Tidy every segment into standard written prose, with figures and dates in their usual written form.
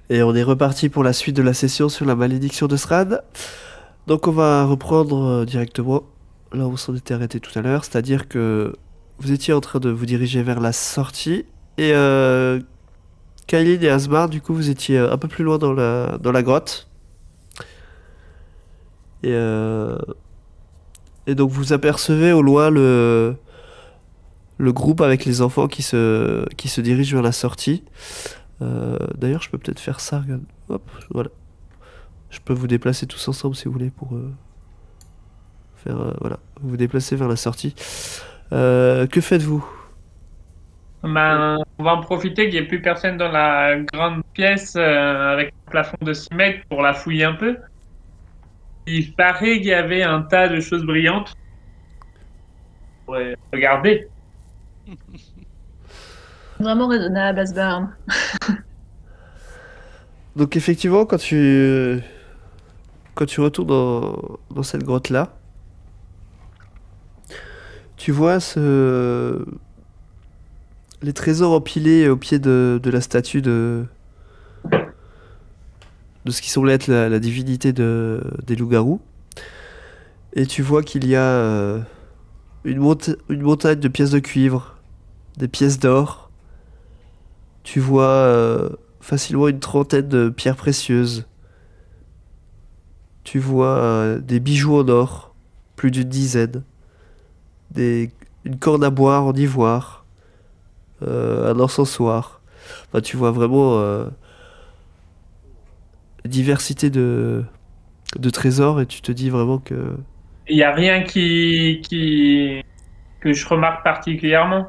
Et on est reparti pour la suite de la session sur la malédiction de Sran. Donc on va reprendre directement là où on s'en était arrêté tout à l'heure, c'est-à-dire que vous étiez en train de vous diriger vers la sortie et Kailin et Asmar, du coup, vous étiez un peu plus loin dans la grotte. Et, euh, et donc vous apercevez au loin le groupe avec les enfants qui se dirigent vers la sortie. D'ailleurs, je peux peut-être faire ça, regarde. Hop, voilà. Je peux vous déplacer tous ensemble si vous voulez pour faire... voilà, vous vous déplacez vers la sortie. Que faites-vous? Ben, on va en profiter qu'il n'y ait plus personne dans la grande pièce avec un plafond de 6 mètres pour la fouiller un peu. Il paraît qu'il y avait un tas de choses brillantes. On pourrait regarder. Vraiment raisonnable, Asbarn. Donc effectivement, quand tu retournes dans cette grotte-là, tu vois les trésors empilés au pied de la statue de ce qui semble être la divinité des loups-garous. Et tu vois qu'il y a une montagne de pièces de cuivre, des pièces d'or. Tu vois facilement une trentaine de pierres précieuses. Tu vois des bijoux en or, plus d'une dizaine. Des, une corne à boire en ivoire, un encensoir. Enfin, tu vois vraiment diversité de trésors et tu te dis vraiment que Il n'y a rien que je remarque particulièrement.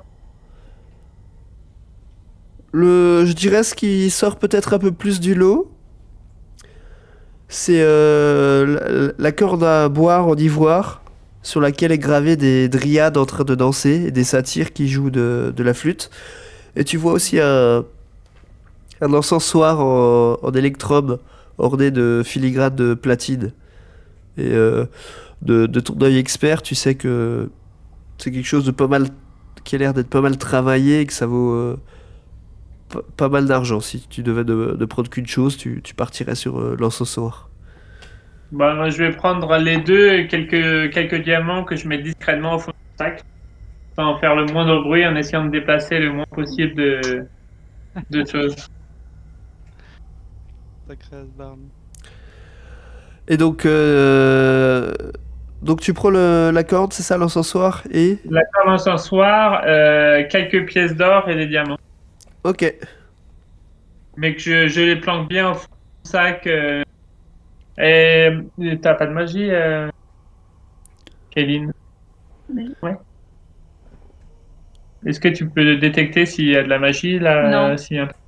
je dirais ce qui sort peut-être un peu plus du lot, c'est la corde à boire en ivoire sur laquelle est gravé des dryades en train de danser et des satyres qui jouent de la flûte. Et tu vois aussi un encensoir en électrum orné de filigrane de platine. Et de ton œil expert, tu sais que c'est quelque chose de pas mal, qui a l'air d'être pas mal travaillé et que ça vaut pas mal d'argent. Si tu devais ne prendre qu'une chose, tu partirais sur l'encensoir. Ben, moi, je vais prendre les deux et quelques diamants que je mets discrètement au fond du sac, sans faire le moindre bruit, en essayant de déplacer le moins possible de choses. Sacré Asbarn. Et donc tu prends la corde, c'est ça, l'encensoir, et... La table encensoir, quelques pièces d'or et des diamants. Ok. Mais que je les planque bien au fond du sac. Et t'as pas de magie, Kéline? Mais- Ouais. Est-ce que tu peux détecter s'il y a de la magie là, Non. s'il y a un truc?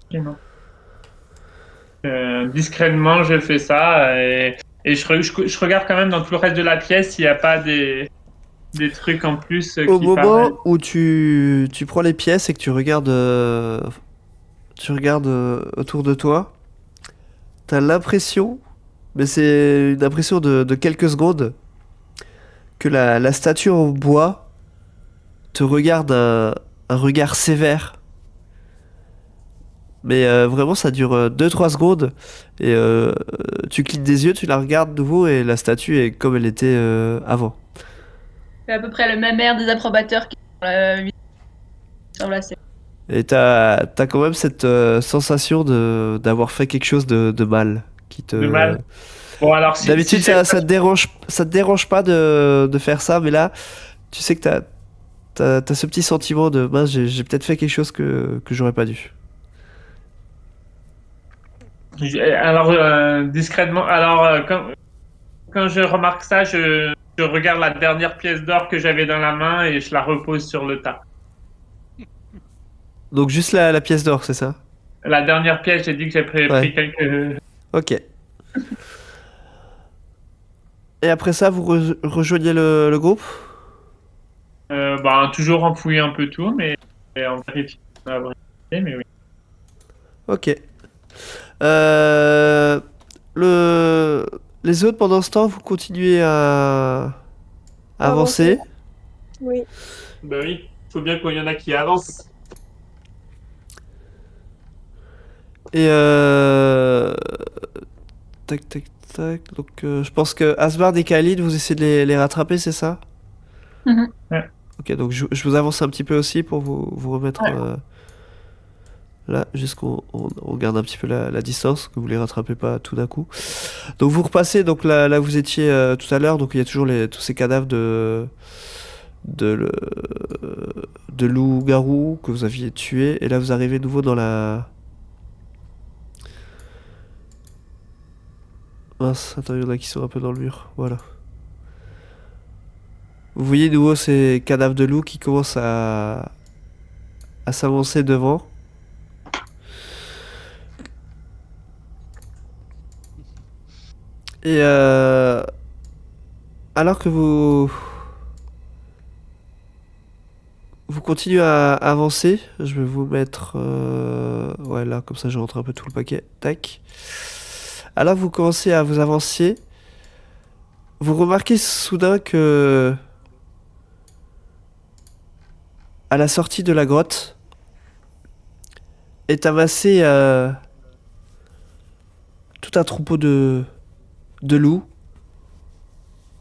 Non. Discrètement, je fais ça et je regarde quand même dans tout le reste de la pièce s'il n'y a pas des trucs en plus Au qui paraissent. moment où tu prends les pièces et que tu regardes autour de toi, t'as l'impression, mais c'est une impression de quelques secondes, que la statue en bois te regarde un regard sévère. Mais vraiment, ça dure 2-3 secondes. Et tu clignes des yeux, tu la regardes de nouveau et la statue est comme elle était avant. C'est à peu près le même air des approbateurs qui sont sur la scène. Et t'as quand même cette sensation d'avoir fait quelque chose de mal. Qui De te... mal. Bon, alors si D'habitude, j'ai ça te dérange pas de faire ça, mais là, tu sais que t'as ce petit sentiment de mince, j'ai peut-être fait quelque chose que j'aurais pas dû. alors discrètement, alors quand je remarque ça, je regarde la dernière pièce d'or que j'avais dans la main et je la repose sur le tas. Donc juste la pièce d'or, c'est ça? La dernière pièce, j'ai dit que j'ai Ouais. pris quelques. Ok. Et après ça, vous rejoignez le groupe? Ben, toujours en fouiller un peu tout, mais en vérifier. Mais oui. Ok. Euh, le... Les autres, pendant ce temps, vous continuez à Avancer. avancer. Oui. Ben oui, il faut bien qu'il y en a qui avancent. Et tac, tac, tac. Donc, je pense que Asbard et Khalid, vous essayez de les rattraper, c'est ça? Mhm. Ok, donc je vous avance un petit peu aussi pour vous remettre Ouais. là, juste qu'on garde un petit peu la distance, que vous les rattrapez pas tout d'un coup. Donc vous repassez donc là où vous étiez tout à l'heure, donc il y a toujours tous ces cadavres de, le- de loups-garous que vous aviez tués, et là vous arrivez de nouveau dans la... Mince, attends, il y en a qui sont un peu dans le mur, voilà. Vous voyez de nouveau ces cadavres de loups qui commencent à s'avancer devant. Et alors que vous continuez à avancer, je vais vous mettre ouais là comme ça je rentre un peu tout le paquet. Tac. Alors vous commencez à vous avancer. Vous remarquez soudain que à la sortie de la grotte est amassé tout un troupeau de loups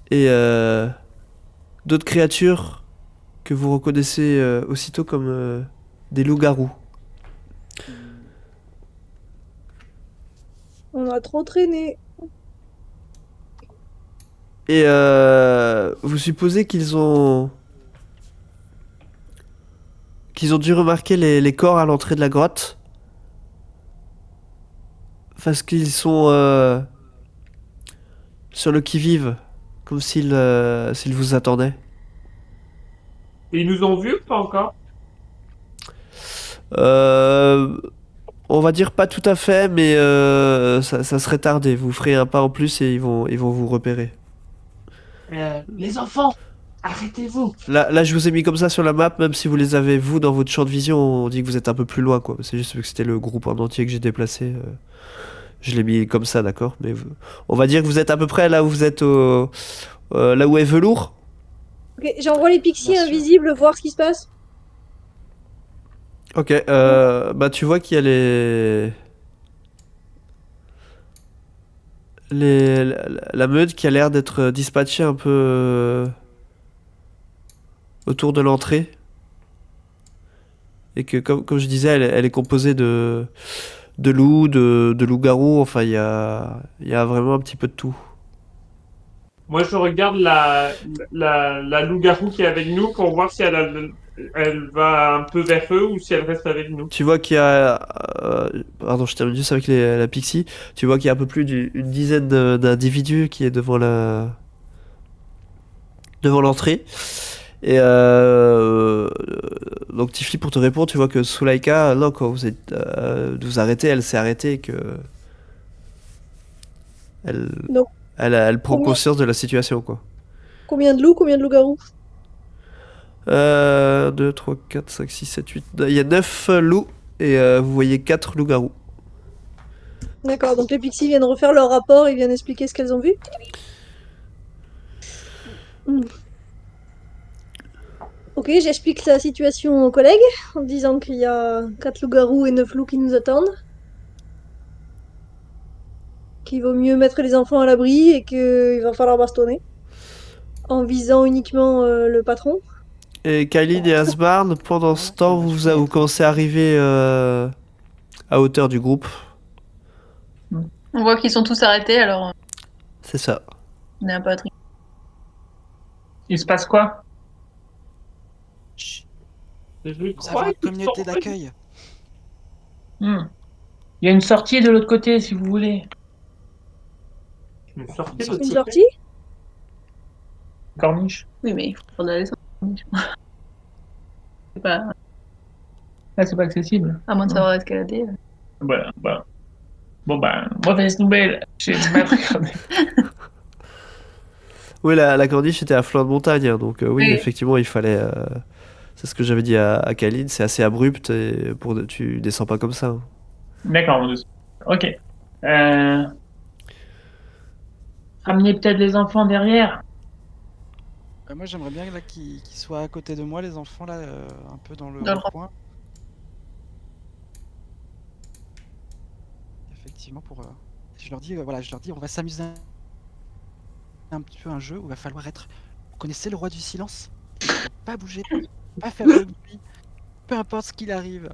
et d'autres créatures que vous reconnaissez aussitôt comme des loups-garous. On a trop traîné. Et vous supposez qu'ils ont dû remarquer les corps à l'entrée de la grotte parce qu'ils sont sur le qui-vive, comme s'ils vous attendaient. Et ils nous ont vus ou pas encore? Euh, on va dire pas tout à fait, mais ça serait tardé. Vous ferez un pas en plus et ils vont vous repérer. Les enfants, arrêtez-vous. Là, je vous ai mis comme ça sur la map, même si vous les avez, vous, dans votre champ de vision, on dit que vous êtes un peu plus loin, quoi. C'est juste que c'était le groupe en entier que j'ai déplacé. Je l'ai mis comme ça, d'accord? Mais on va dire que vous êtes à peu près là où vous êtes là où est Velours. Ok, j'envoie les pixies Bien sûr. invisibles voir ce qui se passe. Ok, bah tu vois qu'il y a la meute qui a l'air d'être dispatchée un peu autour de l'entrée. Et que comme je disais, elle est composée de loups, de loups-garous, enfin il y a vraiment un petit peu de tout. Moi, je regarde la loup-garou qui est avec nous pour voir si elle va un peu vers eux ou si elle reste avec nous. Tu vois qu'il y a... pardon, je termine juste avec la Pixie. Tu vois qu'il y a un peu plus d'une dizaine d'individus qui est devant l'entrée. Et donc Tifli, pour te répondre, tu vois que Sulaika, non, quand vous êtes vous arrêtez, elle s'est arrêtée et que elle, Donc, elle prend combien, conscience de la situation, quoi. combien de loups, combien de loups-garous? 2, 3, 4, 5, 6, 7, 8... Il y a 9 loups et vous voyez 4 loups-garous. D'accord, donc les pixies viennent refaire leur rapport et viennent expliquer ce qu'elles ont vu. Hmm. Ok, j'explique la situation aux collègues en disant qu'il y a 4 loups-garous et 9 loups qui nous attendent. Qu'il vaut mieux mettre les enfants à l'abri et qu'il va falloir bastonner. En visant uniquement le patron. Et Kylie et Asbarn, pendant ce temps, vous commencez à arriver à hauteur du groupe. On voit qu'ils sont tous arrêtés, alors C'est ça. on est un peu attriste. Il se passe quoi? Chut, Je nous avons crois une qu'ils communauté sont- d'accueil. Hmm. Il y a une sortie de l'autre côté, si vous voulez. Une sortie de Une l'autre Une côté? sortie? Corniche. Oui, mais il faudra descendre. C'est pas... Là, c'est pas accessible. À moins de savoir escalader. Voilà, voilà. Bon, ben, mauvaise nouvelle. J'ai mal regardé. Oui, la corniche était à flanc de montagne, hein, donc oui, Oui. effectivement, il fallait... c'est ce que j'avais dit à Kaline, c'est assez abrupt et tu descends pas comme ça, hein. D'accord, mon Dieu. Ok. Ramenez peut-être les enfants derrière. Moi, j'aimerais bien là qu'ils soient à côté de moi, les enfants, là, un peu dans le Dans le coin. effectivement, je leur dis, voilà, on va s'amuser un petit peu à un jeu où il va falloir être. Vous connaissez le roi du silence? Pas bouger, pas faire de bruit, peu importe ce qu'il arrive.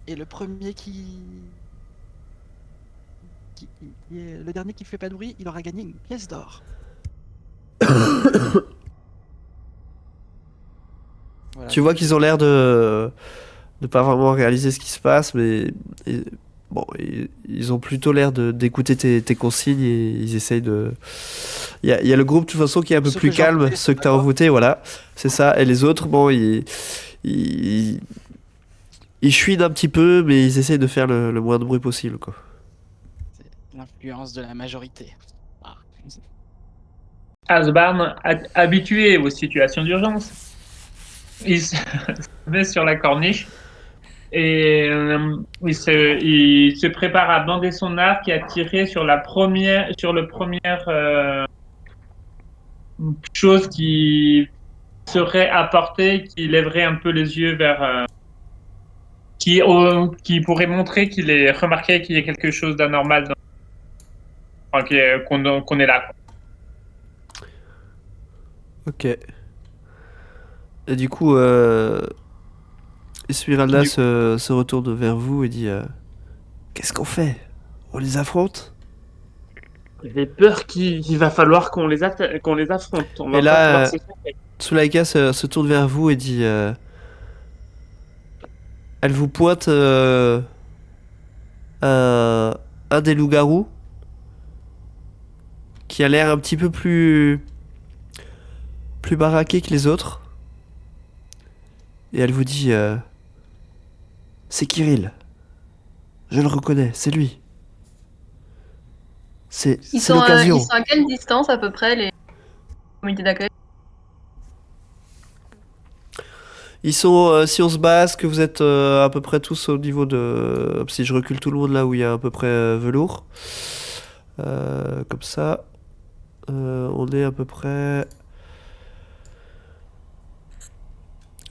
Et le premier le dernier qui fait pas de bruit, il aura gagné une pièce d'or. Voilà, Tu vois qu'ils ont l'air de pas vraiment réaliser ce qui se passe, mais bon, ils ont plutôt l'air d'écouter tes consignes et ils essayent de. Il y a le groupe de toute façon qui est un peu Ceux plus que j'ai calme, envoûtés, ceux que t'as d'accord. envoûtés, voilà, c'est ça. Et les autres, bon, ils, ils chuinent un petit peu, mais ils essayent de faire le moins de bruit possible, quoi. C'est l'influence de la majorité. Ah. Asbarn, habitué aux situations d'urgence, il se met sur la corniche et il se prépare à bander son arc et à tirer sur le première chose qui serait apportée, qui lèverait un peu les yeux vers, qui pourrait montrer qu'il est remarqué qu'il y a quelque chose d'anormal, enfin, qu'on est là, quoi. Ok. Et du coup, Esmeralda se retourne vers vous et dit qu'est-ce qu'on fait? On les affronte? J'ai peur qu'il va falloir qu'on les affronte. On Et va pas pouvoir là, s'échapper. Tsulaika se tourne vers vous et dit elle vous pointe un, un des loups-garous qui a l'air un petit peu plus baraqué que les autres. Et elle vous dit c'est Kirill. Je le reconnais, c'est lui. C'est l'occasion. Ils sont à quelle distance à peu près les comités d'accueil? Ils sont, si on se base, que vous êtes à peu près tous au niveau de. Si je recule tout le monde là où il y a à peu près velours. Comme ça. On est à peu près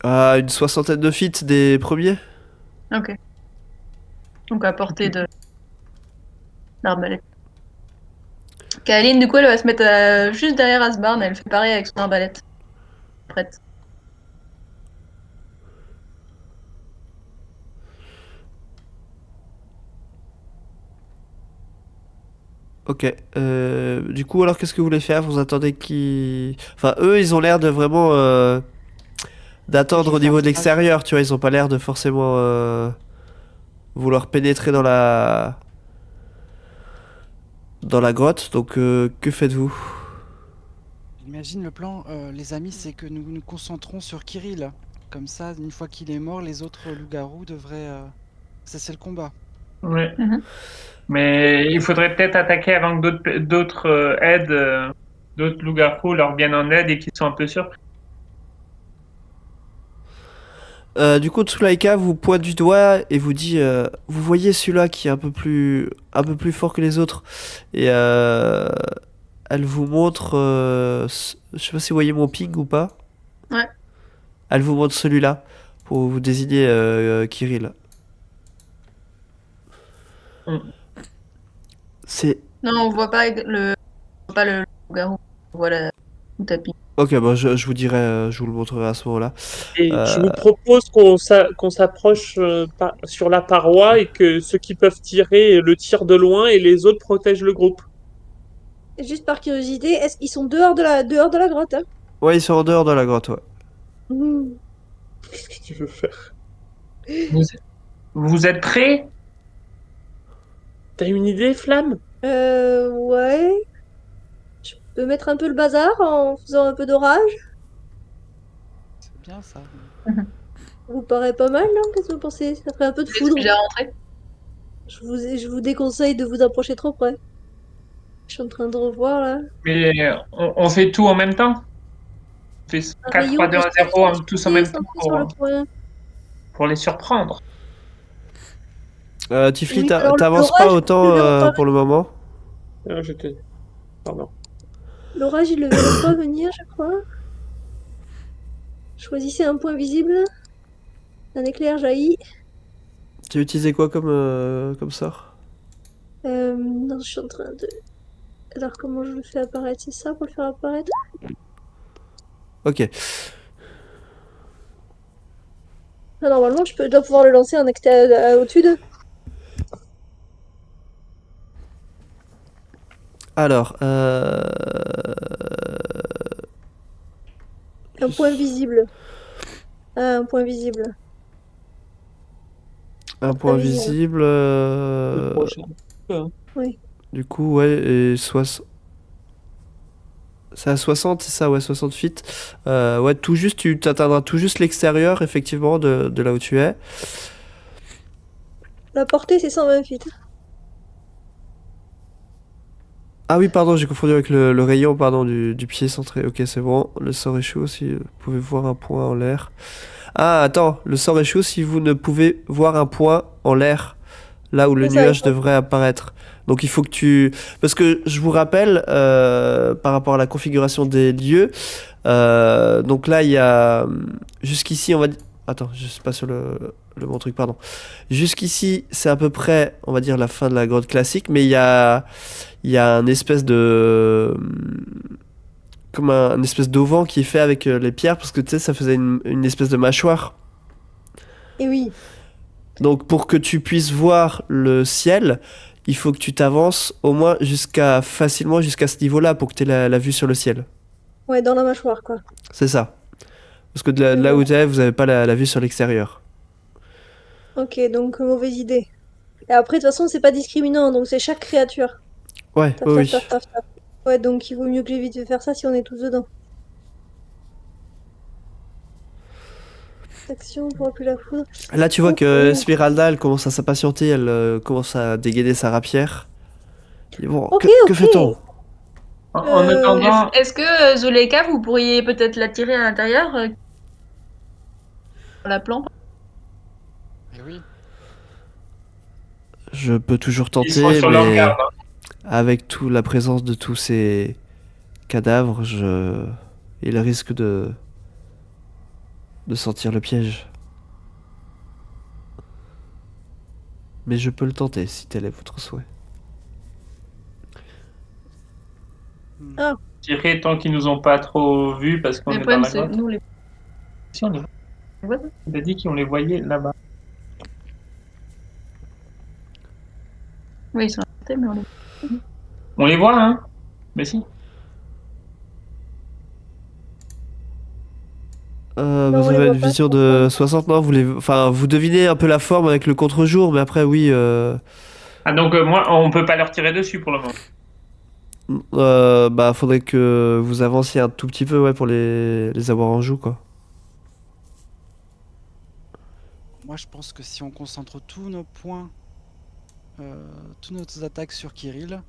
à une soixantaine de feet des premiers. Ok. Donc à portée de l'arbalète. Kaeline, du coup, elle va se mettre juste derrière Asbarn, elle fait pareil avec son arbalète. Prête. Ok. Du coup, alors qu'est-ce que vous voulez faire? Vous attendez qu'ils. Enfin, eux, ils ont l'air de vraiment d'attendre Je au vais niveau faire de l'extérieur, tu vois. Ils ont pas l'air de forcément vouloir pénétrer dans la grotte. Donc, que faites-vous? J'imagine le plan, les amis, c'est que nous nous concentrons sur Kirill. Comme ça, une fois qu'il est mort, les autres loups-garous devraient cesser le combat. Ouais. Mhm. Mais il faudrait peut-être attaquer avant que d'autres aides, d'autres loups-garous leur viennent en aide et qu'ils soient un peu surpris. Du coup, Tsulaika vous pointe du doigt et vous dit vous voyez celui-là qui est un peu plus fort que les autres. Et elle vous montre. Je sais pas si vous voyez mon ping ou pas. Ouais. Elle vous montre celui-là pour vous désigner Kirill. Mm. C'est. Non, on voit pas le loup-garou. On voit le tapis. Ok, bah je vous dirai, je vous le montrerai à ce moment-là. Et je Euh, vous propose qu'on s'approche sur la paroi et que ceux qui peuvent tirer le tirent de loin et les autres protègent le groupe. Juste par curiosité, est-ce qu'ils sont dehors de la grotte, hein? Ouais, ils sont en dehors de la grotte, ouais. Mmh. Qu'est-ce que tu veux faire? Vous, vous êtes prêts? T'as une idée, Flamme? Ouais. Je peux mettre un peu le bazar en faisant un peu d'orage? C'est bien ça. Mhm. Ça vous paraît pas mal, non? Qu'est-ce que vous pensez? Ça ferait un peu de Vous êtes foudre. déjà rentré? Je vous déconseille de vous approcher trop près. Je suis en train de revoir là. Mais on fait tout en même temps? On fait Un 4, rayon 3, 2, de 1, 0 tous en spécificité même temps centré sur le point. pour les surprendre. Tifli, Oui, alors t'avances pas l'orage, autant le verront pas pour le moment. Ah, Pardon. l'orage, ils le verront pas venir, je crois. Choisissez un point visible. Un éclair jaillit. Tu as utilisé quoi comme sort? Non, je suis en train de... Alors, comment je le fais apparaître? C'est ça pour le faire apparaître? Ok. Ah, normalement, je dois pouvoir le lancer en au-dessus d'eux. Alors, Un point visible. Ah, un point visible. un point Invisible. visible. Le prochain. Hein. Oui. Du coup, ouais, et c'est à 60, c'est ça, ouais, 60 feet. Ouais, tout juste, tu t'atteindras tout juste l'extérieur, effectivement, de là où tu es. La portée, c'est 120 feet. Ah oui, pardon, j'ai confondu avec le rayon, pardon, du pied centré. Ok, c'est bon. Le sort échoue si vous pouvez voir un point en l'air. Ah, attends, le sort échoue si vous ne pouvez voir un point en l'air, là où le C'est ça, il nuage faut... devrait apparaître. Donc il faut que tu... Parce que je vous rappelle, par rapport à la configuration des lieux, donc là il y a... Jusqu'ici, on va dire... Attends, je suis pas sur le bon truc, pardon. Jusqu'ici, c'est à peu près, on va dire, la fin de la grotte classique, mais il y a un espèce de... Comme un espèce d'auvent qui est fait avec les pierres, parce que tu sais, ça faisait une espèce de mâchoire. Et oui. Donc pour que tu puisses voir le ciel, il faut que tu t'avances au moins facilement jusqu'à ce niveau-là pour que tu aies la vue sur le ciel. Ouais, dans la mâchoire, quoi. C'est ça. Parce que Je de là où vois. tu es, vous n'avez pas la vue sur l'extérieur. Ok, donc mauvaise idée. Et après, de toute façon, c'est pas discriminant, donc c'est chaque créature. Ouais, Taf, oui, taf, oui. taf, taf, taf. Ouais, donc il vaut mieux que j'évite de faire ça si on est tous dedans. Action pour appuyer la foudre. Là, tu vois Oh, que oh. Esmeralda, elle commence à s'impatienter, elle commence à dégainer sa rapière. Et bon, Ok, que ok. fait-on? En Euh, attendant, Est-ce que Zuleika, vous pourriez peut-être la tirer à l'intérieur la plante? Et oui. Je peux toujours ils sont tenter, sur leur garde. mais avec la présence de tous ces cadavres, il risque de sentir le piège. Mais je peux le tenter si tel est votre souhait. Hmm. Ah, Tirer tant qu'ils nous ont pas trop vus parce qu'on Mais est le dans problème, la c'est grotte. nous, les Si, on les voit. voisins. Il a dit qu'on les voyait là-bas. Oui, ils sont à côté, mais on les... On les voit, hein? Mais si. non, on Vous les avez voit une pas. vision de 60, non? Enfin, vous devinez un peu la forme avec le contre-jour, mais après, oui. Ah, donc, moi, on peut pas leur tirer dessus pour le moment. Bah, faudrait que vous avanciez un tout petit peu, ouais, pour les avoir en joue, quoi. Moi, je pense que si on concentre tous nos points, toutes nos attaques sur Kirill,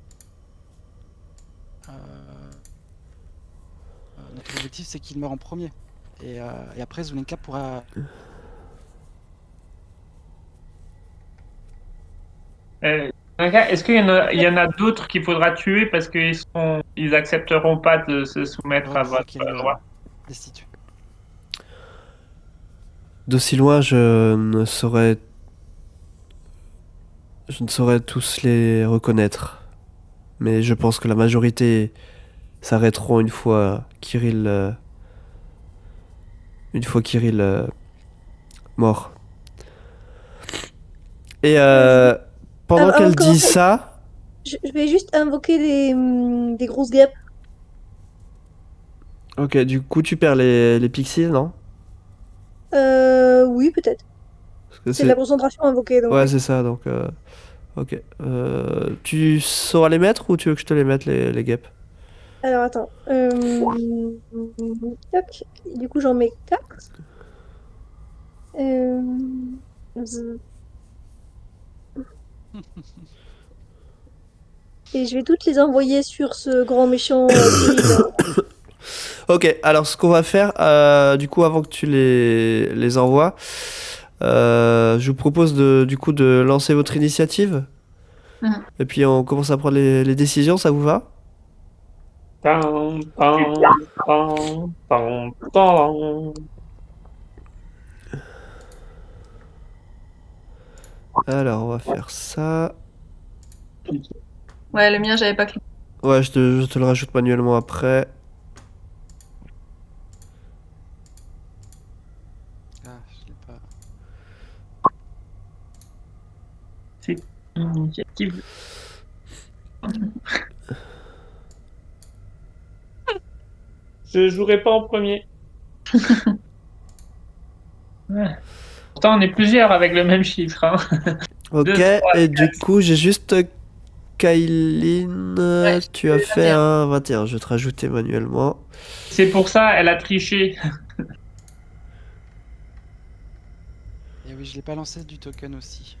notre objectif c'est qu'il meure en premier. Et après, Zulenka pourra. Est-ce qu'il y en a d'autres qu'il faudra tuer parce ils accepteront pas de se soumettre à Il faut votre qu'il loi? destitue. D'aussi loin, je ne saurais tous les reconnaître. Mais je pense que la majorité s'arrêteront une fois Kirill mort. Et pendant Avant qu'elle de dit commencer, ça, je vais juste invoquer des grosses guêpes. ok, du coup tu perds les pixies, non? Oui, peut-être. Parce que C'est de la concentration invoquée, donc ouais, oui. c'est ça, donc ok. Tu sauras les mettre ou tu veux que je te les mette les guêpes? Alors, attends. Tac. Du coup, j'en mets 4. Z- Et je vais toutes les envoyer sur ce grand méchant Kirill. Ok, alors ce qu'on va faire, du coup, avant que tu les envoies, je vous propose du coup de lancer votre initiative. Mhm. Et puis on commence à prendre les décisions, ça vous va? Tan, tan, tan, tan, tan. Alors, on va faire ça. Ouais, le mien, j'avais pas cliqué. Ouais, je te le rajoute manuellement après. Ah, je l'ai pas. C'est une initiative. Je jouerai pas en premier. Ouais. Pourtant, on est plusieurs avec le même chiffre. Hein. Ok, Deux, trois, et du coup, j'ai juste Kailin, Ouais, tu as je fait un 21. Je vais te rajouter manuellement. C'est pour ça, elle a triché. Et oui, je l'ai pas lancé du token aussi.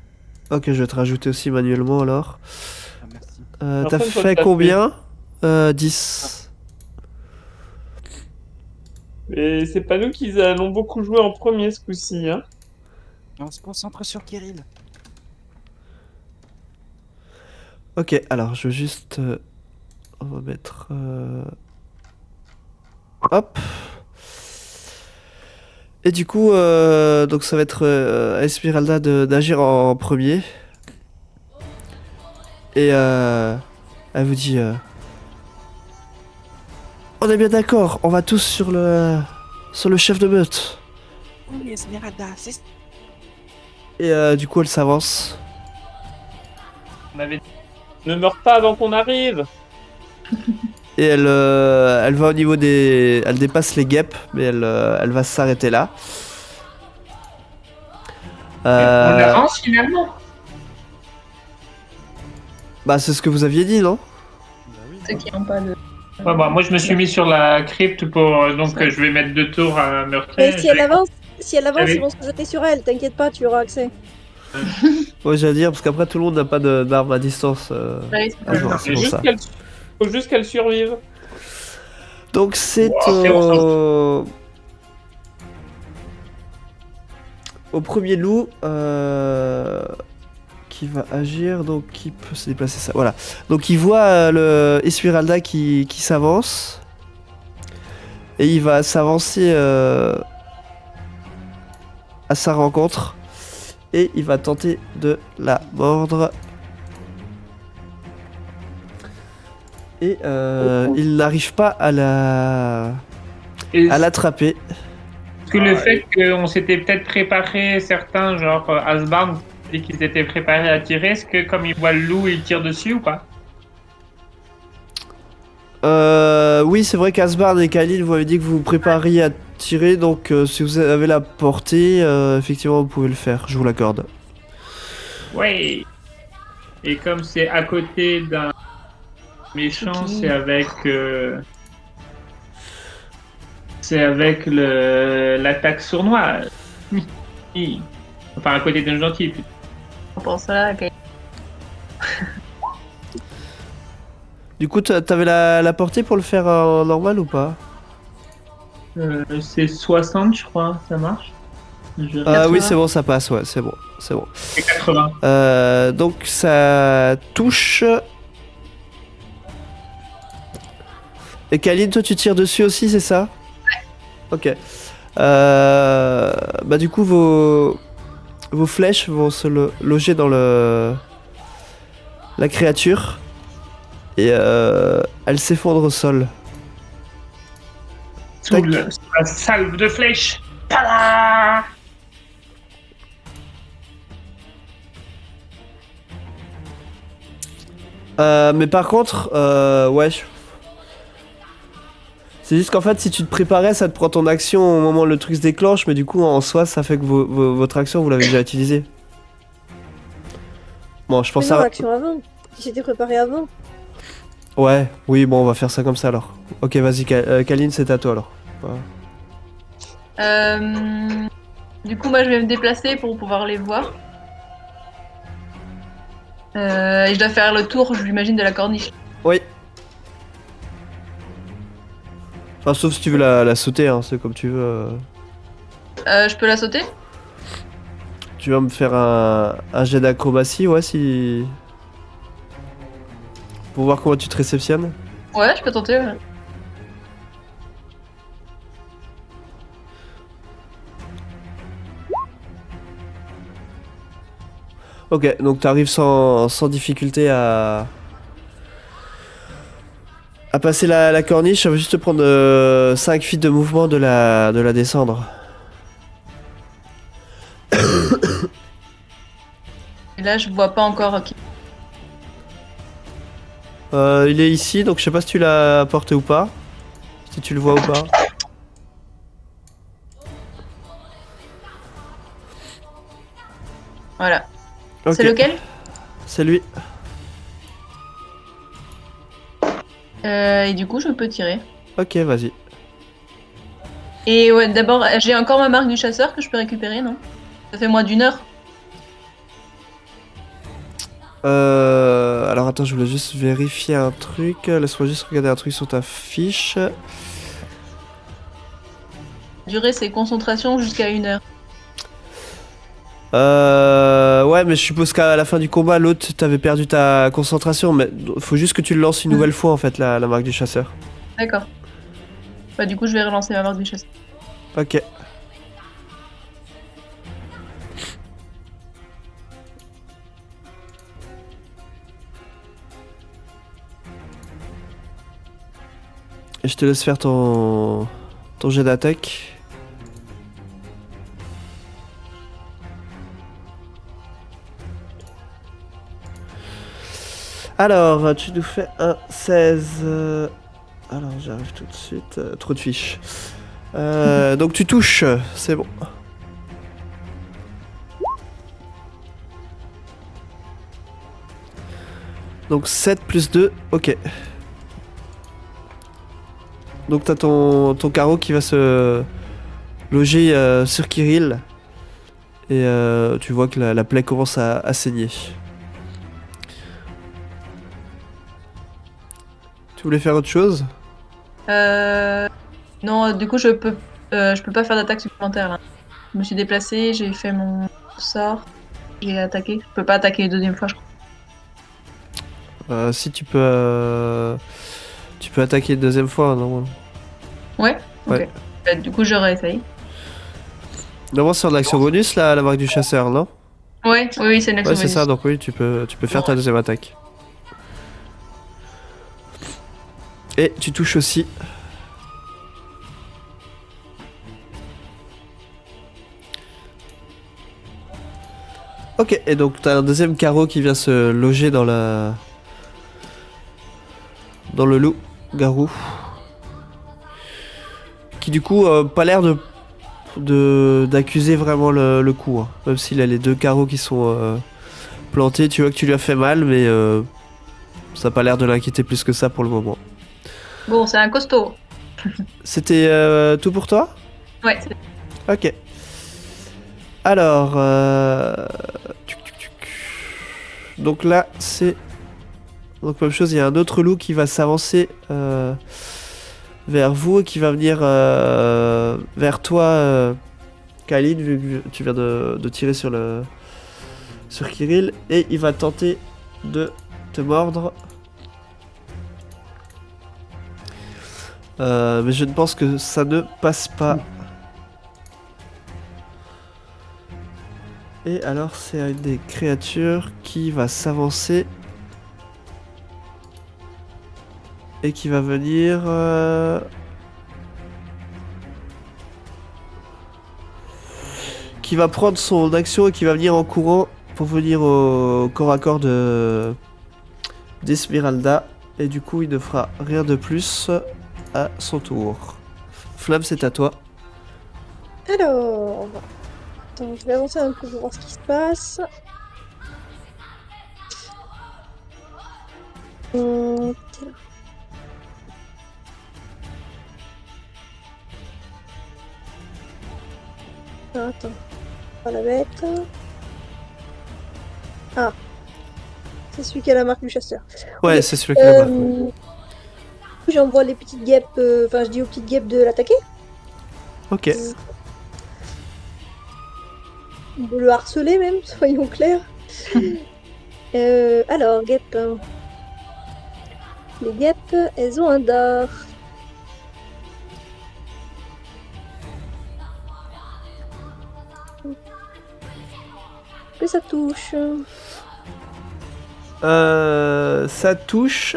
Ok, je vais te rajouter aussi manuellement alors. Ah, merci. T'as Personne peut fait le combien 10. Et c'est pas nous qui allons beaucoup jouer en premier ce coup-ci. Hein. On se concentre sur Kirill. Ok, alors je vais juste... on va mettre... hop. Et du coup, donc ça va être à Esmeralda d'agir en premier. Et elle vous dit... on est bien d'accord, on va tous sur le chef de meute. Oui, Esmeralda, c'est... Et du coup, elle s'avance. On avait... Ne meurs pas avant qu'on arrive. Et elle va au niveau des... Elle dépasse les guêpes, mais elle va s'arrêter là. On Euh, avance finalement. Bah, c'est ce que vous aviez dit, non? Bah oui. Ceux qui n'ont pas de. Ouais, bah, moi, je me suis mis sur la crypte pour. Donc, je vais mettre 2 tours à meurtrier. Mais si elle avance, J'avais- ils vont se jeter sur elle. T'inquiète pas, tu auras accès. Ouais, j'allais dire, parce qu'après, tout le monde n'a pas d'arme à distance. Ouais, c'est Ah, pas bon, ça. c'est pour ça. Faut juste qu'elle survive. Donc, c'est Wow, c'est au premier loup qui va agir, donc qui peut se déplacer ça. Voilà. Donc, il voit le Esmeralda qui s'avance. Et il va s'avancer à sa rencontre. Et il va tenter de la mordre. Et il n'arrive pas à Et l'attraper. est-ce que le fait qu'on s'était peut-être préparé, certains, genre Asbarn, dit qu'ils étaient préparés à tirer, est-ce que comme ils voient le loup, ils tirent dessus ou pas? Oui, c'est vrai qu'Asbarn et Khalil vous avez dit que vous vous prépariez à tirer, donc si vous avez la portée, effectivement vous pouvez le faire, je vous l'accorde. Ouais. Et comme c'est à côté d'un méchant, c'est avec l'attaque sournoise. Enfin, à côté d'un gentil. Plutôt. On pense là, ok. Du coup, t'avais la portée pour le faire en normal ou pas? C'est 60, je crois, ça marche. Ah oui, 80. c'est bon, ça passe, ouais, c'est bon, c'est bon. C'est 80. Donc ça touche. Et Kaline, toi tu tires dessus aussi, c'est ça? Ok. Bah du coup vos flèches vont se loger dans la créature et elle s'effondre au sol. Sous la salve de flèches. Tada! Mais par contre, ouais. C'est juste qu'en fait, si tu te préparais, ça te prend ton action au moment où le truc se déclenche, mais du coup, en soi, ça fait que votre action, vous l'avez déjà utilisée. Bon, je Mais pense non, à... l'action avant. Tu s'étais préparé avant. Ouais, oui, bon, on va faire ça comme ça alors. Ok, vas-y, Kaline, c'est à toi alors. Ouais. Du coup, moi, je vais me déplacer pour pouvoir les voir. Et je dois faire le tour, j'imagine, de la corniche. Oui. Enfin, sauf si tu veux la sauter, hein, c'est comme tu veux. Je peux la sauter? Tu vas me faire un jet d'acrobatie, ouais, si... Pour voir comment tu te réceptionnes. Ouais, je peux tenter, ouais. Ok, donc t'arrives sans difficulté à à passer la corniche, ça va juste te prendre 5 feet de mouvement de la descendre. Et là, je vois pas encore qui. Il est ici, donc je sais pas si tu l'as porté ou pas. Si tu le vois ou pas. Voilà. Ok, C'est lequel? c'est lui. Et du coup, je peux tirer. Ok, vas-y. Et ouais, d'abord, j'ai encore ma marque du chasseur que je peux récupérer, non? Ça fait moins d'1 heure. Alors attends, je voulais juste vérifier un truc. Laisse-moi juste regarder un truc sur ta fiche. Durée, c'est concentration jusqu'à 1 heure. Ouais, mais je suppose qu'à la fin du combat, l'autre, t'avais perdu ta concentration. Mais faut juste que tu le lances une nouvelle fois, en fait, la marque du chasseur. D'accord. Bah, du coup, je vais relancer ma marque du chasseur. Ok. Et je te laisse faire ton jet d'attaque. Alors, tu nous fais un 16. Alors, j'arrive tout de suite. Trop de fiches. Donc, tu touches. C'est bon. Donc, 7 plus 2. Ok. Donc, t'as ton carreau qui va se loger sur Kirill. Et tu vois que la plaie commence à saigner. Tu voulais faire autre chose? Non, du coup, je peux pas faire d'attaque supplémentaire là. Je me suis déplacée, j'ai fait mon sort, j'ai attaqué. Je peux pas attaquer une deuxième fois, je crois. Si tu peux attaquer une deuxième fois, non? Ouais? Ok. Ouais. Du coup, je réessaye. Normalement, c'est en action bonus, la marque du chasseur, non? Ouais, oui, c'est une action Ouais, c'est bonus. ça, donc oui, tu peux faire ta deuxième attaque. Et tu touches aussi. Ok, et donc t'as un deuxième carreau qui vient se loger dans le loup-garou. Qui du coup pas l'air d'accuser vraiment le coup. Hein. Même s'il a les deux carreaux qui sont plantés, tu vois que tu lui as fait mal, mais ça a pas l'air de l'inquiéter plus que ça pour le moment. Bon, c'est un costaud. C'était tout pour toi? Ouais. Ok. Alors, donc là, c'est... Donc même chose, il y a un autre loup qui va s'avancer vers vous et qui va venir vers toi, Kaline, vu que tu viens de tirer sur Kirill. Et il va tenter de te mordre. Mais je ne pense que ça ne passe pas. Et alors c'est une des créatures qui va s'avancer et qui va venir qui va prendre son action et qui va venir en courant pour venir au corps à corps d'Esmeralda, et du coup il ne fera rien de plus à son tour. Flamme, c'est à toi. Alors, attends, je vais avancer un peu pour voir ce qui se passe. T'es là. Ah, attends, pas la bête. Ah, c'est celui qui a la marque du chasseur. Ouais, Ok, c'est celui qui la marque. J'envoie les petites guêpes, enfin je dis aux petites guêpes de l'attaquer, Ok. de le harceler même, soyons clairs. Alors, guêpes. Les guêpes, elles ont un dard. Que ça touche. Ça touche.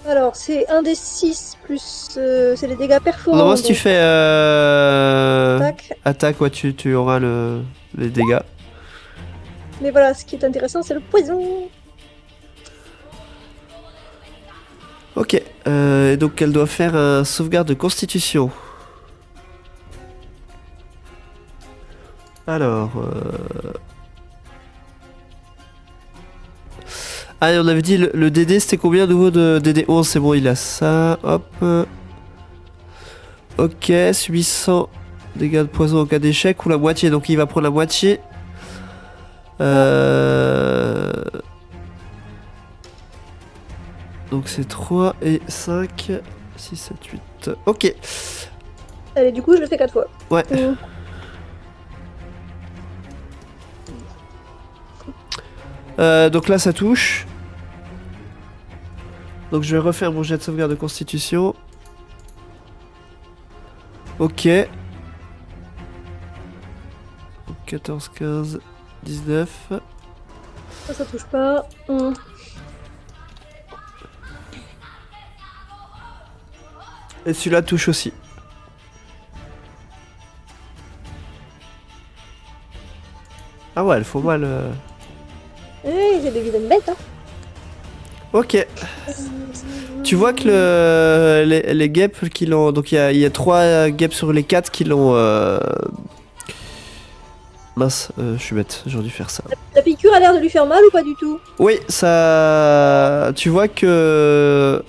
Alors, c'est un des 6 plus. C'est les dégâts perforants. Normalement, si tu donc fais attaque. attaque, ouais, tu auras les dégâts. Mais voilà, ce qui est intéressant, c'est le poison. Ok, et donc elle doit faire un sauvegarde de constitution. Alors... Ah, et on avait dit le DD, c'était combien de nouveau de DD 11? C'est bon, il a ça. Hop. Ok, subissant dégâts de poison en cas d'échec ou la moitié. Donc il va prendre la moitié. Donc c'est 3 et 5, 6, 7, 8. Ok. Allez, du coup, je le fais 4 fois. Ouais. Donc là ça touche. Donc je vais refaire mon jet de sauvegarde de constitution. Ok. 14, 15, 19. Ça touche pas. Et celui-là touche aussi. Ah ouais, elles font mal. J'ai des vilaines bêtes, hein. Ok. Tu vois que les guêpes qui l'ont... Donc il y a 3 guêpes sur les 4 qui l'ont... Mince, je suis bête, j'aurais dû faire ça. La piqûre a l'air de lui faire mal ou pas du tout? Oui, ça... Tu vois que...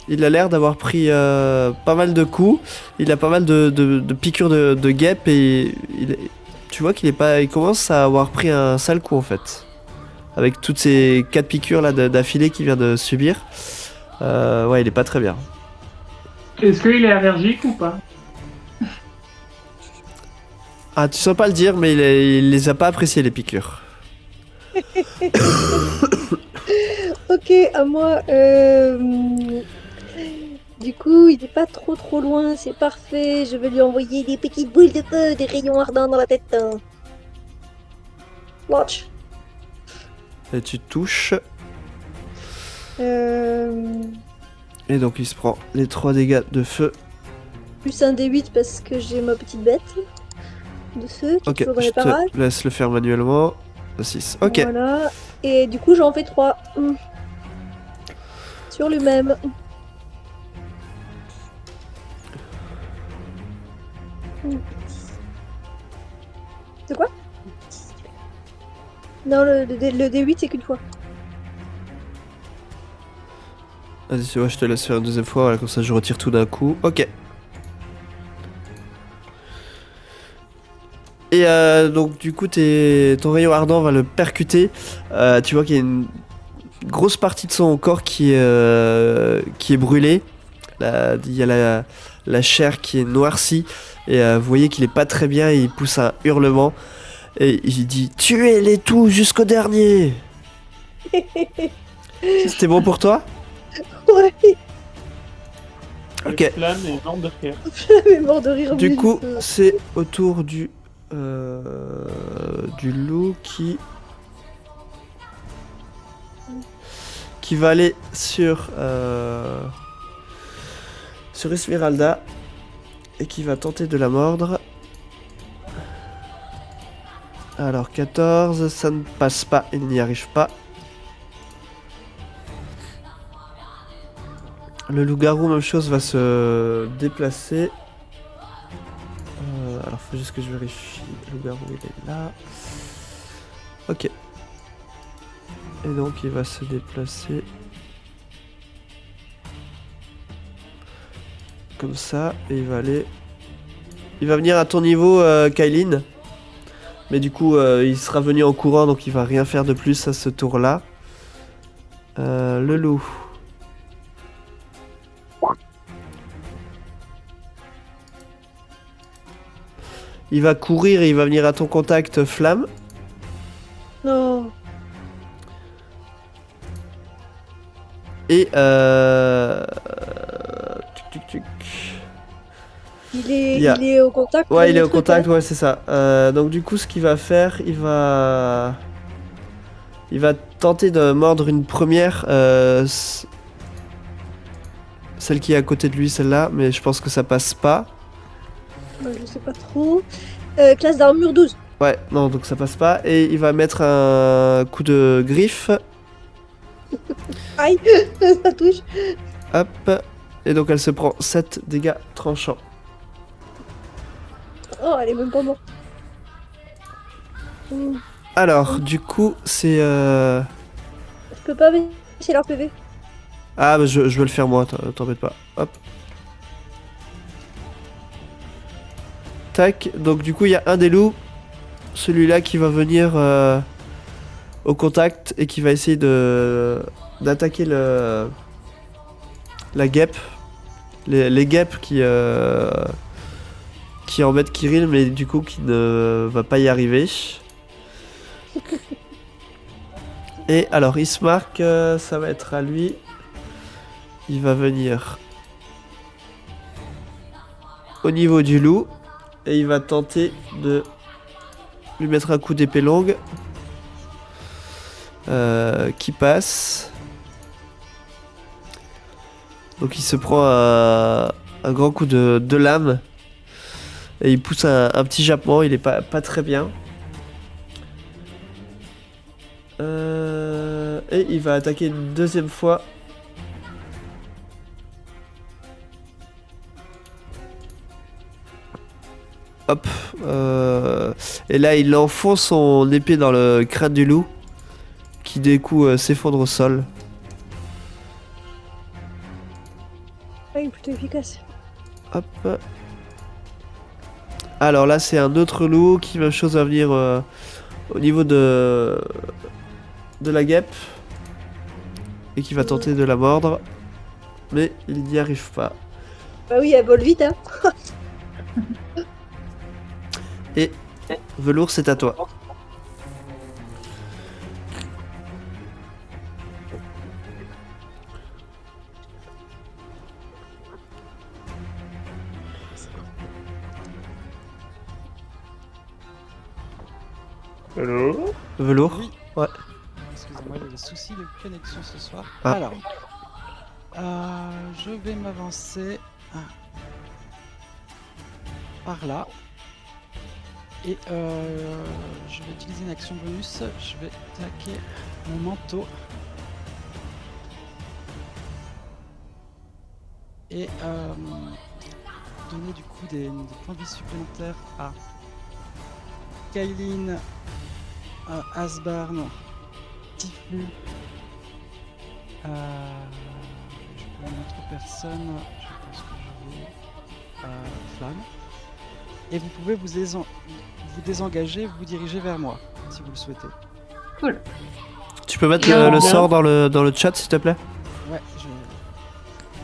Il a l'air d'avoir pris pas mal de coups. Il a pas mal de piqûres de guêpes et... Tu vois qu'il est pas... Il commence à avoir pris un sale coup en fait. Avec toutes ces 4 piqûres là d'affilée qu'il vient de subir. Ouais, il est pas très bien. Est-ce qu'il est allergique ou pas? Ah, tu sens pas le dire, mais il les a pas appréciées les piqûres. Ok, à moi. Du coup, il est pas trop loin, c'est parfait. Je vais lui envoyer des petites boules de feu, des rayons ardents dans la tête. Watch. Et tu touches. Euh... Et donc il se prend les 3 dégâts de feu. Plus un D8 parce que j'ai ma petite bête de feu qui est Ok, toujours dans je les parages. te laisse le faire manuellement. 6. Ok. Voilà. Et du coup, j'en fais 3. Sur lui-même. C'est quoi? Non, le D8 c'est qu'une fois. Vas-y, tu vois, je te laisse faire une deuxième fois, voilà, comme ça je retire tout d'un coup. Ok. Et donc du coup ton rayon ardent va le percuter. Tu vois qu'il y a une grosse partie de son corps qui est brûlée. Il y a la chair qui est noircie. Et vous voyez qu'il est pas très bien, il pousse un hurlement. Et il dit « Tuez-les tous jusqu'au dernier !» C'était bon pour toi? Ouais, Ok. Flamme est mort de rire. j'avais mort de rire. Du mais coup, je peux- c'est au tour du loup qui va aller sur Esmeralda et qui va tenter de la mordre. Alors 14, ça ne passe pas, il n'y arrive pas. Le loup-garou, même chose, va se déplacer. Alors faut juste que je vérifie. Le loup-garou il est là. Ok. Et donc il va se déplacer. Comme ça. Et il va aller... Il va venir à ton niveau, Kylin. Mais du coup, il sera venu en courant, donc il va rien faire de plus à ce tour-là. Le loup. Il va courir et il va venir à ton contact, Flamme. Non. Et tuc, tuc, tuc. Il y a- Il est au contact. Ouais, là, il le est au truc, contact, là. ouais, c'est ça. Donc du coup, ce qu'il va faire, il va tenter de mordre une première. Celle qui est à côté de lui, celle-là, mais je pense que ça passe pas. Je sais pas trop. Classe d'armure 12. Ouais, non, donc ça passe pas. Et il va mettre un coup de griffe. Aïe, ça touche. Hop. Et donc elle se prend 7 dégâts tranchants. Oh, elle est même pas morte. Alors, du coup, c'est... Je peux pas baisser leur PV. Ah, bah, je vais le faire moi, t'embête pas. Hop. Tac. Donc du coup, il y a un des loups. Celui-là qui va venir au contact et qui va essayer d'attaquer la guêpe. Les guêpes qui embêtent Kirill, mais du coup qui ne va pas y arriver. Et alors, Ismark, ça va être à lui. Il va venir au niveau du loup et il va tenter de lui mettre un coup d'épée longue qui passe. Donc il se prend un grand coup de lame et il pousse un petit jappement, il est pas très bien. Et il va attaquer une deuxième fois. Hop. Et là il enfonce son épée dans le crâne du loup qui du coup s'effondre au sol. Ah, il est plutôt efficace. Hop. Alors là c'est un autre loup qui même chose va venir au niveau de la guêpe et qui va tenter de la mordre, mais il n'y arrive pas. Bah oui, elle vole vite, hein. Et Velours, c'est à toi. Hello. Velours. Oui. Ouais. Excusez-moi, j'ai des soucis de connexion ce soir. Ah. Alors, je vais m'avancer par là. Et je vais utiliser une action bonus. Je vais attaquer mon manteau. Et donner du coup des points de vie supplémentaires à Kailin, Asbarn, Tiflu. Je peux une autre personne. Je pense que je vais Flamme. Et vous pouvez vous désengager, vous diriger vers moi, si vous le souhaitez. Cool. Tu peux mettre Non. le sort dans le chat s'il te plaît. Ouais,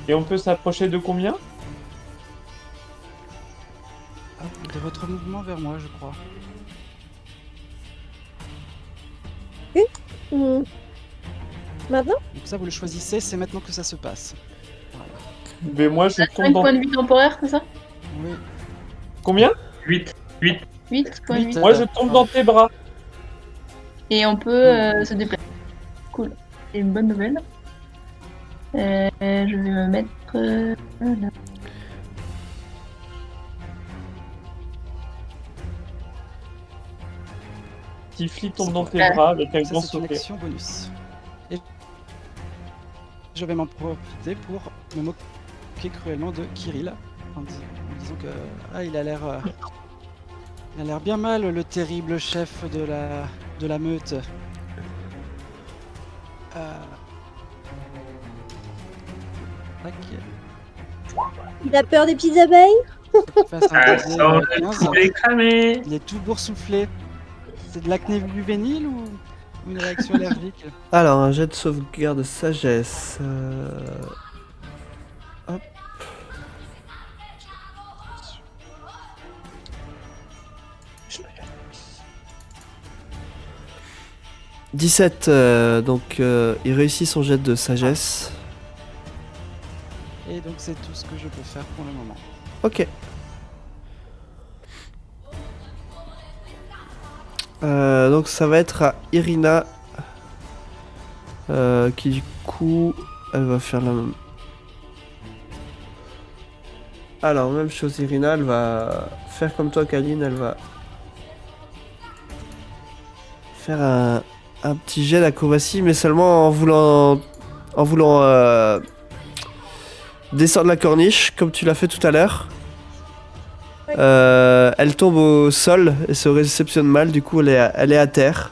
Et on peut s'approcher de combien? de votre mouvement vers moi, je crois. Maintenant? Donc ça, vous le choisissez, c'est maintenant que ça se passe. Mais moi je 5 tombe dans... points de vie temporaire, c'est ça? Oui. Combien? 8. 8 points de vie. Moi je tombe dans tes bras. Et on peut se déplacer. Cool. C'est une bonne nouvelle. Je vais me mettre là. Tifli tombe dans tes bras avec un Ça, grand c'est une sourire. action bonus. Et je vais m'en profiter pour me moquer cruellement de Kirill en disant que il a l'air bien mal, le terrible chef de la meute. Tac. Il a peur des petites abeilles? Faut qu'il fasse un Ah, dé, ça, on 15. tous les cramer. Il est tout boursouflé. C'est de l'acné juvénile ou une réaction allergique? Alors, un jet de sauvegarde sagesse. Hop. « 17, donc il réussit son jet de sagesse. Et donc c'est tout ce que je peux faire pour le moment. Ok. Donc ça va être à Irina qui du coup elle va faire la même. Alors, même chose, Irina, elle va faire comme toi, Kaline, elle va faire un petit jet d'acrobatie, mais seulement en voulant descendre la corniche, comme tu l'as fait tout à l'heure. Oui. Elle tombe au sol et se réceptionne mal, du coup elle est à terre.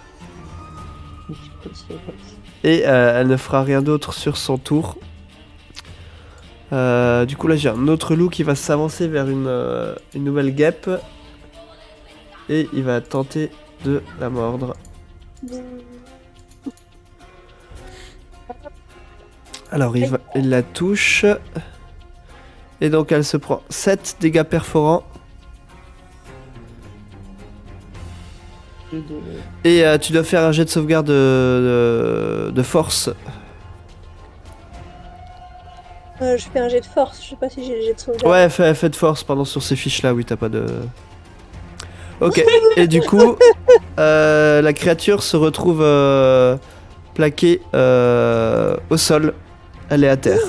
Et elle ne fera rien d'autre sur son tour. Du coup là j'ai un autre loup qui va s'avancer vers une nouvelle guêpe. Et il va tenter de la mordre. Alors il la touche. Et donc elle se prend 7 dégâts perforants. Et tu dois faire un jet de sauvegarde de force. Je fais un jet de force, je sais pas si j'ai le jet de sauvegarde. Ouais, fais de force, pardon, sur ces fiches là, oui, t'as pas de... Ok, et du coup, la créature se retrouve plaquée au sol. Elle est à terre.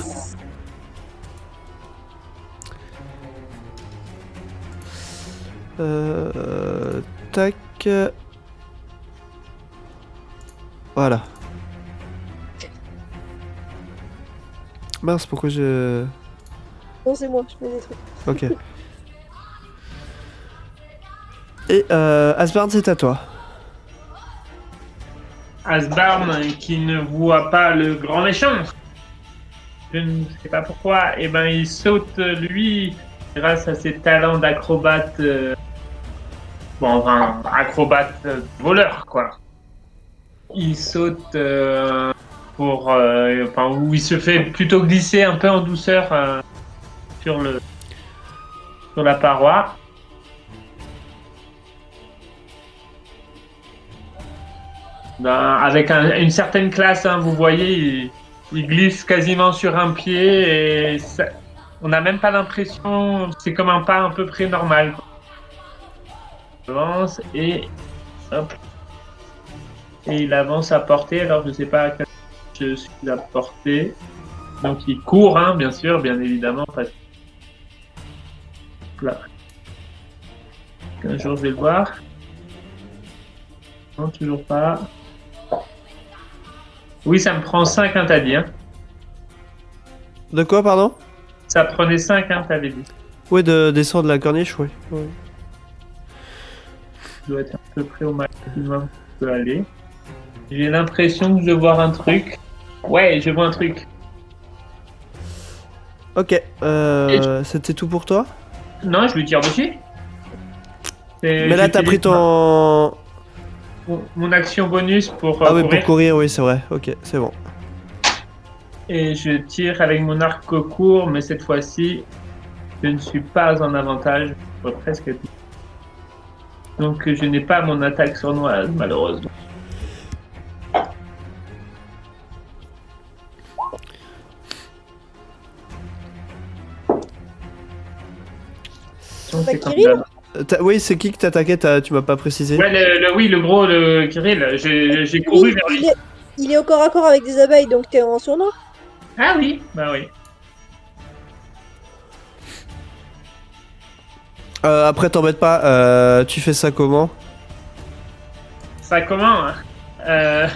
Tac. Voilà. Mince, pourquoi je... Non, c'est moi, je fais des trucs. Ok. Et Asbjorn, c'est à toi. Asbarn qui ne voit pas le grand méchant. Je ne sais pas pourquoi. Et ben il saute lui grâce à ses talents d'acrobate. Bon, enfin, acrobate voleur quoi. Il saute où il se fait plutôt glisser un peu en douceur sur la paroi. Ben, avec une certaine classe, hein, vous voyez, il glisse quasiment sur un pied et on n'a même pas l'impression, c'est comme un pas à peu près normal. Il avance et hop. Et il avance à portée, alors je ne sais pas à quel je suis à portée. Donc il court, hein, bien sûr, bien évidemment. Parce... Là. Un jour je vais le voir. Non, toujours pas. Oui, ça me prend 5, hein, t'as dit. Hein. De quoi, pardon? Ça prenait 5, hein, t'avais dit. Ouais, de descendre la corniche, ouais. Je dois être à peu près au maximum que je peux aller. J'ai l'impression que je vois un truc. Ouais, je vois un truc. Ok, c'était tout pour toi? Non, je lui tire dessus. Mais là, t'as pris ton... Mon action bonus pour Ah oui, courir. pour courir, oui, c'est vrai. Ok, c'est bon. Et je tire avec mon arc court, mais cette fois-ci, je ne suis pas en avantage. Je vois presque tout. Donc, je n'ai pas mon attaque sournoise, malheureusement. Donc, c'est comme Kirill ça. Oui, c'est qui que t'attaquais? Tu m'as pas précisé. Ouais, le gros, le Kirill, j'ai couru vers lui. Il est au corps à corps avec des abeilles, donc t'es en sournois. Ah oui, bah oui. Après, t'embête pas, tu fais ça comment? Ça comment hein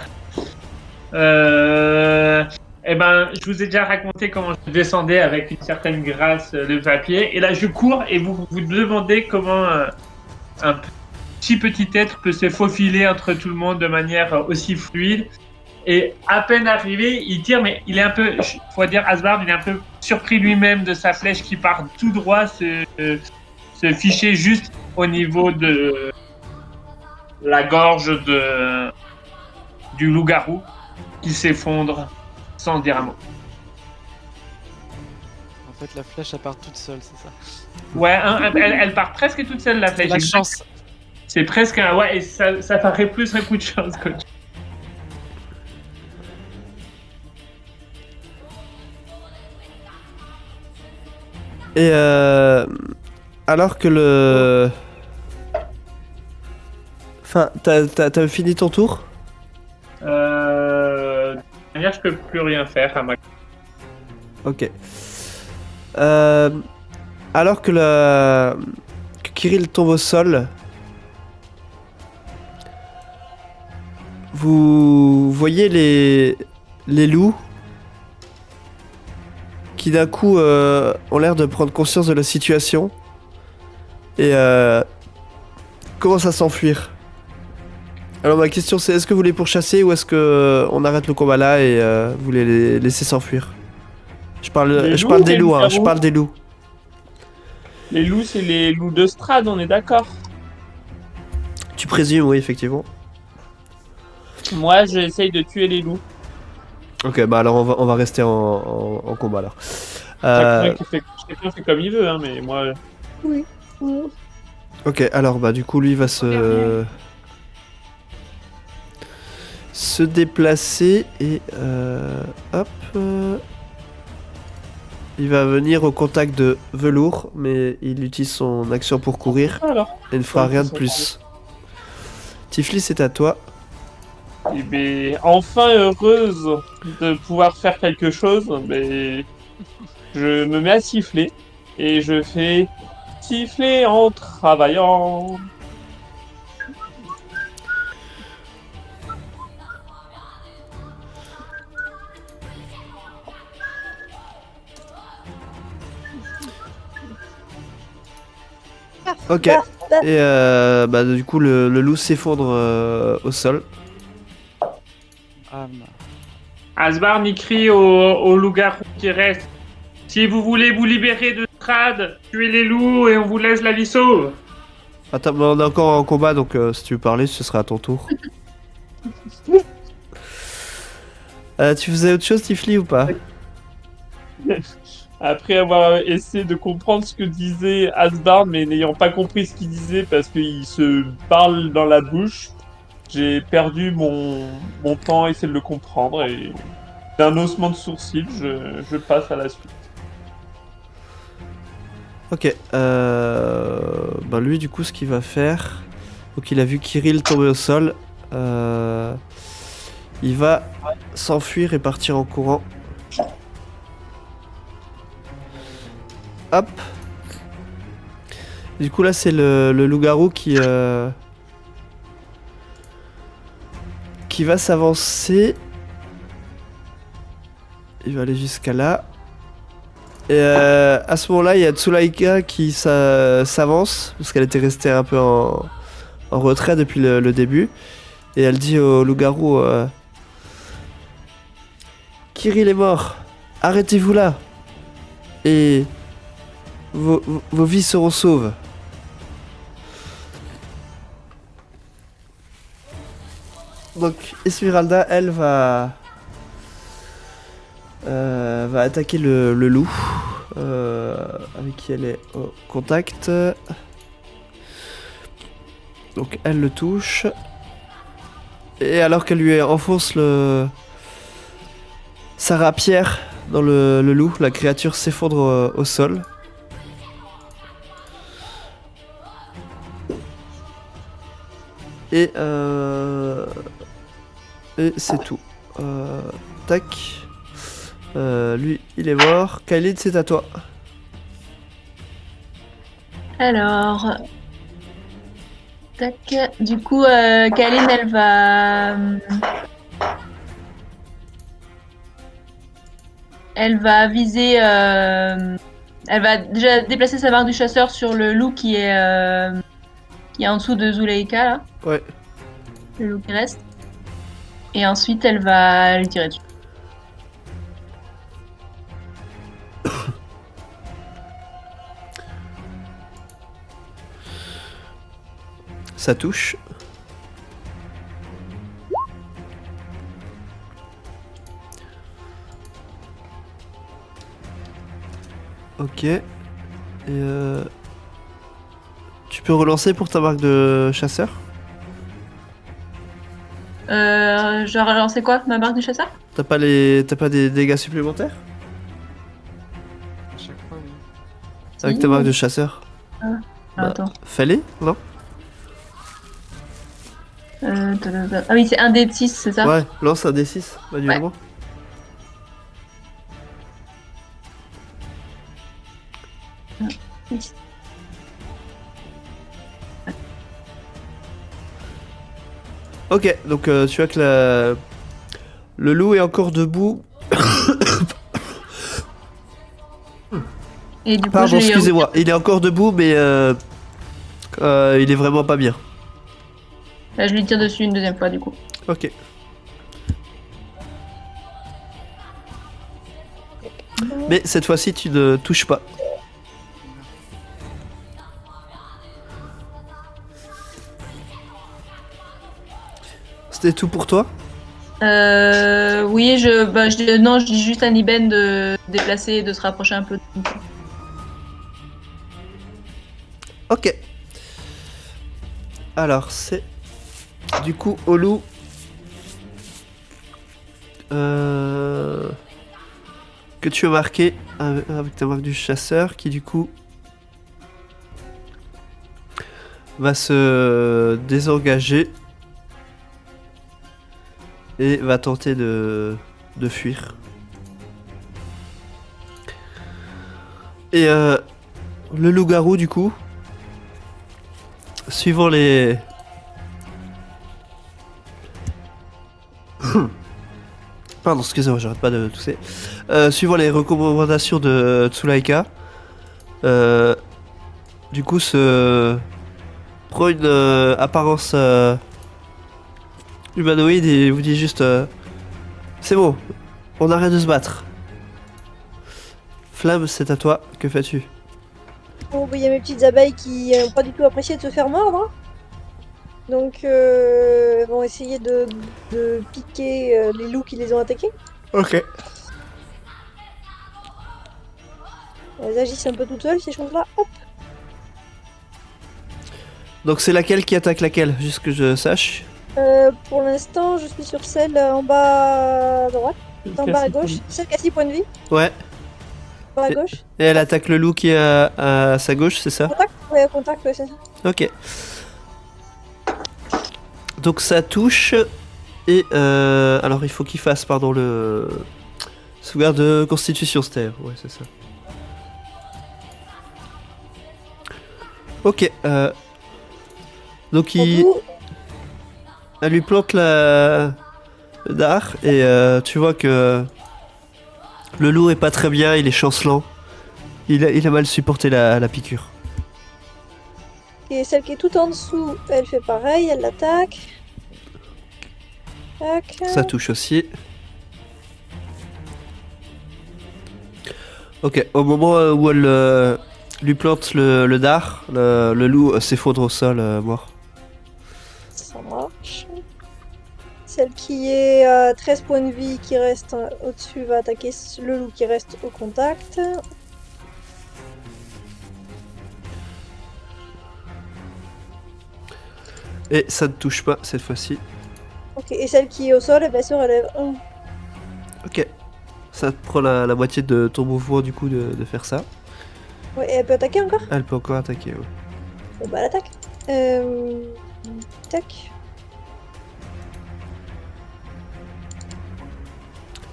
Eh ben, je vous ai déjà raconté comment je descendais avec une certaine grâce de papier. Et là, je cours et vous vous demandez comment un petit être peut se faufiler entre tout le monde de manière aussi fluide. Et à peine arrivé, il tire, mais il est un peu, faut dire, Asbjorn, il est un peu surpris lui-même de sa flèche qui part tout droit se ficher juste au niveau de la gorge du loup-garou qui s'effondre sans dire un mot. En fait, la flèche, elle part toute seule, c'est ça. Ouais, elle part presque toute seule, la flèche. La chance. C'est presque un... Ouais, et ça paraît plus un coup de chance que... Et alors que le... Enfin, t'as fini ton tour? De toute manière, je peux plus rien faire à ma... Ok. alors que que Kirill tombe au sol, vous voyez les loups qui d'un coup ont l'air de prendre conscience de la situation et commencent à s'enfuir. Alors ma question c'est, est-ce que vous les pourchassez ou est-ce que on arrête le combat là et vous les laissez s'enfuir? Je parle des loups, hein, je parle des loups. Les loups, c'est les loups de Strad, on est d'accord? Tu présumes, oui, effectivement. Moi, j'essaye de tuer les loups. Ok, bah alors on va rester en combat alors. Chacun fait comme il veut, hein, mais moi... Oui. Ok, alors bah du coup lui va se déplacer et hop. Il va venir au contact de Velours, mais il utilise son action pour courir Alors, et ne fera rien de plus. Tiflis, c'est à toi. eh ben, enfin heureuse de pouvoir faire quelque chose, mais je me mets à siffler et je fais siffler en travaillant. Ok. Et bah du coup le loup s'effondre au sol. Asbarn y crie au loup-garou qui reste. Si vous voulez vous libérer de Strad, tuez les loups et on vous laisse la vie sauve. Attends, mais on est encore en combat donc si tu veux parler ce sera à ton tour. Tu faisais autre chose Tifli ou pas? Après avoir essayé de comprendre ce que disait Asbarn, mais n'ayant pas compris ce qu'il disait parce qu'il se parle dans la bouche, j'ai perdu mon temps à essayer de le comprendre et d'un haussement de sourcil, je passe à la suite. Ok. Bah lui du coup ce qu'il va faire, donc il a vu Kirill tomber au sol, il va s'enfuir et partir en courant. Hop. Du coup là c'est le loup-garou qui va s'avancer. Il va aller jusqu'à là. Et à ce moment-là il y a Tsulaika qui s'avance parce qu'elle était restée un peu en retrait depuis le début. Et elle dit au loup-garou Kirill est mort. Arrêtez-vous là. Et vos vies seront sauves. Donc Esmeralda, elle va attaquer le loup avec qui elle est au contact. Donc elle le touche. Et alors qu'elle lui enfonce sa rapière dans le loup, la créature s'effondre au sol. Et c'est tout. Tac. Lui, il est mort. Khalid, c'est à toi. Alors. Tac. Du coup, Kaline, elle va. Elle va viser. Elle va déjà déplacer sa marque du chasseur sur le loup qui est en dessous de Zuleika, là. Ouais. Le loup qui reste. Et ensuite, elle va lui tirer dessus. Ça touche. Ok. Et tu peux relancer pour ta marque de chasseur? Je dois relancer quoi? Ma marque du chasseur? T'as pas des dégâts supplémentaires? À chaque fois, oui. Avec ta marque de chasseur? Bah, Attends. fais-les, non? Ah oui, c'est un dé de 6, c'est ça? Ouais, lance un D6 manuellement. Ok, donc tu vois que le loup est encore debout. Et du coup, Pardon, je lui excusez-moi. Il est encore debout, mais il est vraiment pas bien. Là, je lui tire dessus une deuxième fois, du coup. Ok. Mais cette fois-ci, tu ne touches pas. C'était tout pour toi? Oui, non, je dis juste à Niben de se déplacer et de se rapprocher un peu. Ok. Alors, c'est du coup au loup. Que tu as marqué avec ta marque du chasseur qui du coup va se désengager et va tenter de fuir. Et le loup-garou du coup, suivant les... Pardon, excusez-moi, j'arrête pas de tousser. Suivant les recommandations de Tsulaika, du coup se prend une apparence humanoïde et vous dit juste c'est bon, on arrête de se battre. Flamme, c'est à toi, que fais-tu? Bon, il y a mes petites abeilles qui n'ont pas du tout apprécié de se faire mordre. Donc, elles vont essayer de piquer les loups qui les ont attaqués. Ok. Elles agissent un peu toutes seules, ces choses-là. Hop. Donc c'est laquelle qui attaque laquelle, juste que je sache. Pour l'instant, je suis sur celle en bas à droite, en bas à gauche. Celle qui a 6 points de vie, Ouais. en bas à gauche. Et elle attaque le loup qui est à sa gauche, c'est ça? Contact? Ouais, contact, ouais, c'est ça. Ok. Donc ça touche. Et alors il faut qu'il fasse, pardon, le sauvegarde de constitution, c'était. Ouais, c'est ça. Ok. Donc Du coup, elle lui plante le dard et tu vois que le loup est pas très bien, il est chancelant. Il a mal supporté la piqûre. et celle qui est tout en dessous, elle fait pareil, elle l'attaque. Tac. Ça touche aussi. Ok, au moment où elle lui plante le dard, le loup s'effondre au sol, mort. Ça marche. Celle qui est à 13 points de vie qui reste au-dessus va attaquer le loup qui reste au contact. Et ça ne touche pas cette fois-ci. Ok, et celle qui est au sol, eh ben, se relève. Ok. Ça te prend la moitié de ton mouvement du coup de faire ça. Ouais, et elle peut attaquer encore? Elle peut encore attaquer, ouais. Bon bah elle attaque. Tac.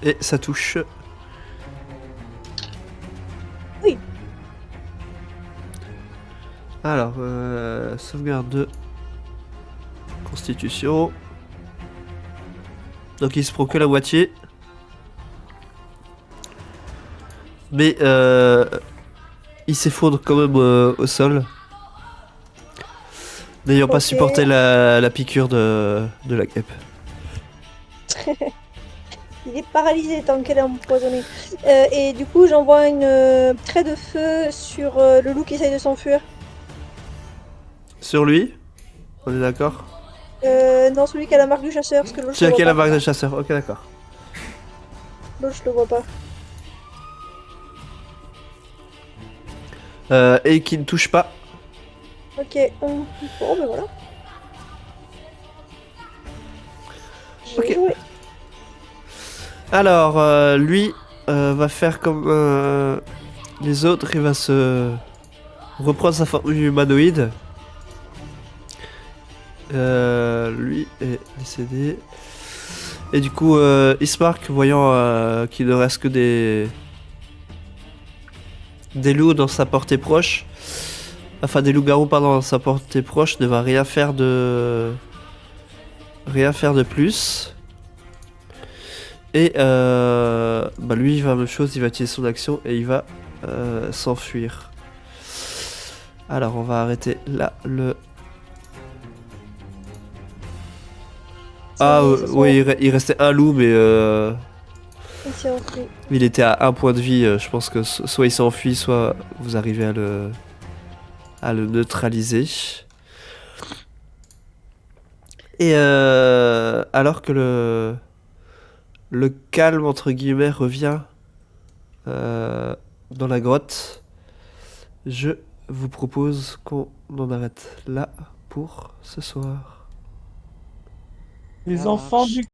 Et ça touche. Oui. Alors, sauvegarde de constitution. Donc il se prend que la moitié. Mais il s'effondre quand même au sol. N'ayant pas Ok. supporté la piqûre de la guêpe. Il est paralysé tant qu'elle est empoisonnée. Et du coup, j'envoie une trait de feu sur le loup qui essaye de s'enfuir. Sur lui? On est d'accord? Non, celui qui a la marque du chasseur, parce que l'autre, je Tu le as vois quelle la pas. marque de chasseur? Ok, d'accord. L'autre, je le vois pas. Et qui ne touche pas. Ok, bon, ben voilà. J'ai Ok. joué. Alors, lui va faire comme les autres, il va se reprendre sa forme humanoïde. Lui est décédé. Et du coup, Ismark, voyant qu'il ne reste que des loups dans sa portée proche, enfin des loups-garous pardon dans sa portée proche, ne va rien faire de rien faire de plus. Et bah lui, il va même chose, il va utiliser son action et il va s'enfuir. Alors, on va arrêter là le. Ah oui, il restait un loup, mais Il s'est enfui. il était à 1 point de vie. Je pense que soit il s'enfuit, soit vous arrivez à le neutraliser. Et alors que le calme entre guillemets revient dans la grotte, je vous propose qu'on en arrête là pour ce soir. Les Ça enfants marche. du